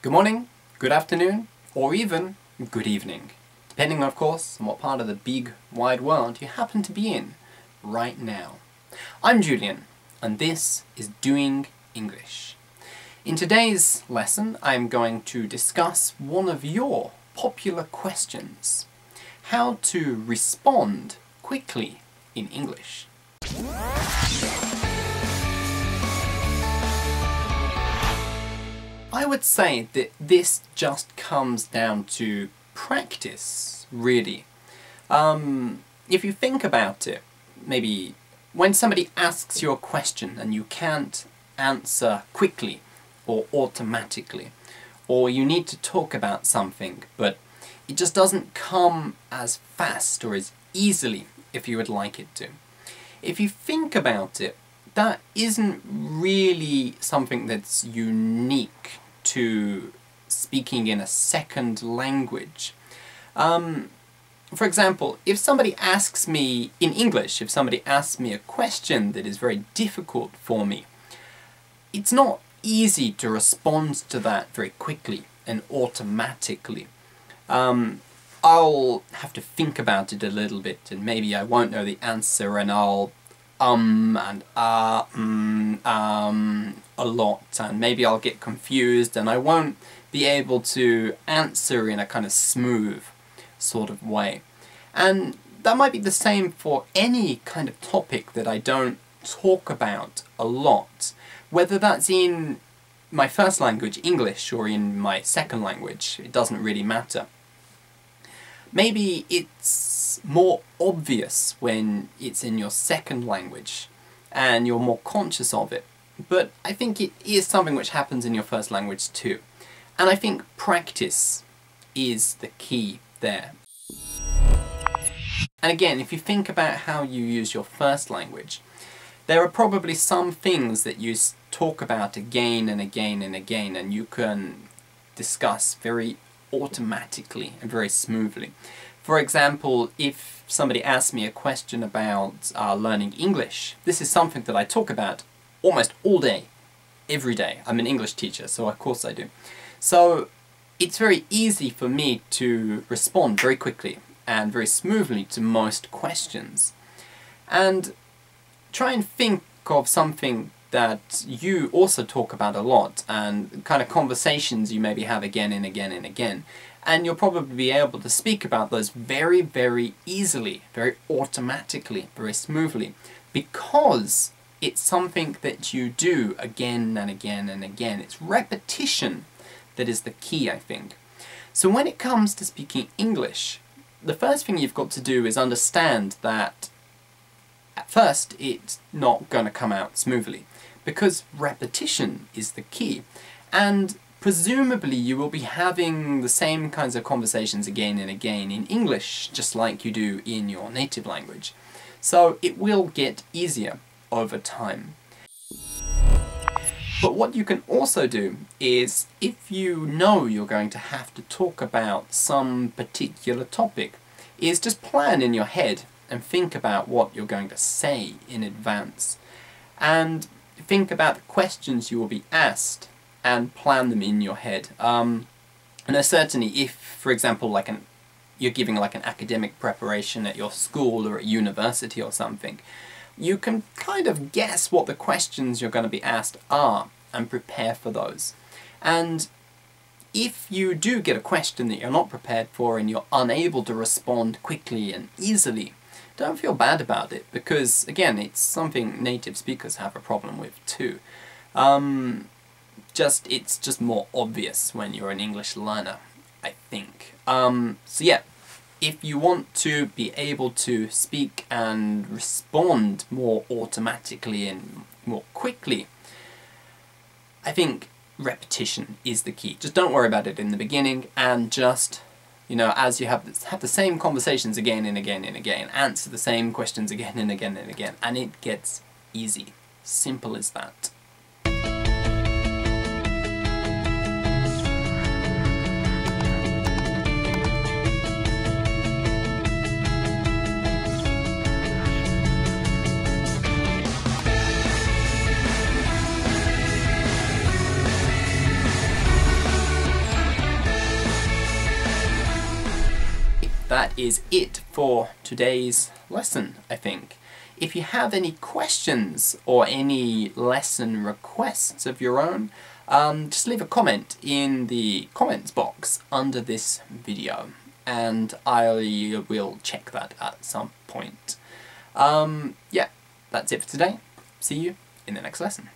Good morning, good afternoon, or even good evening, depending of course on what part of the big wide world you happen to be in right now. I'm Julian, and this is Doing English. In today's lesson I'm going to discuss one of your popular questions: how to respond quickly in English. I would say that this just comes down to practice, really. If you think about it, maybe when somebody asks you a question and you can't answer quickly or automatically, or you need to talk about something, but it just doesn't come as fast or as easily if you would like it to. If you think about it, that isn't really something that's unique to speaking in a second language. For example, if somebody asks me in English, if somebody asks me a question that is very difficult for me, it's not easy to respond to that very quickly and automatically. I'll have to think about it a little bit, and maybe I won't know the answer, and I'll a lot, and maybe I'll get confused and I won't be able to answer in a kind of smooth sort of way. And that might be the same for any kind of topic that I don't talk about a lot, whether that's in my first language, English, or in my second language. It doesn't really matter. Maybe it's more obvious when it's in your second language and you're more conscious of it, but I think it is something which happens in your first language too. And I think practice is the key there. And again, if you think about how you use your first language, there are probably some things that you talk about again and again and again, and you can discuss very automatically and very smoothly. For example, if somebody asks me a question about learning English, this is something that I talk about almost all day, every day. I'm an English teacher, so of course I do. So it's very easy for me to respond very quickly and very smoothly to most questions. And try and think of something that you also talk about a lot, and kind of conversations you maybe have again and again and again. And you'll probably be able to speak about those very, very easily, very automatically, very smoothly, because it's something that you do again and again and again. It's repetition that is the key, I think. So when it comes to speaking English, the first thing you've got to do is understand that at first it's not going to come out smoothly, because repetition is the key. And presumably you will be having the same kinds of conversations again and again in English, just like you do in your native language. So it will get easier over time. But what you can also do is, if you know you're going to have to talk about some particular topic, is just plan in your head and think about what you're going to say in advance. And think about the questions you will be asked and plan them in your head. And certainly if, for example, you're giving like an academic preparation at your school or at university or something, you can kind of guess what the questions you're going to be asked are and prepare for those. And if you do get a question that you're not prepared for and you're unable to respond quickly and easily, don't feel bad about it, because again, it's something native speakers have a problem with too. It's just more obvious when you're an English learner, I think. So yeah, if you want to be able to speak and respond more automatically and more quickly, I think repetition is the key. Just don't worry about it in the beginning, and just, you know, as you have the same conversations again and again and again, answer the same questions again and again and again, and it gets easy. Simple as that. that is it for today's lesson, I think. If you have any questions or any lesson requests of your own, just leave a comment in the comments box under this video, and I will check that at some point. Yeah, that's it for today. See you in the next lesson.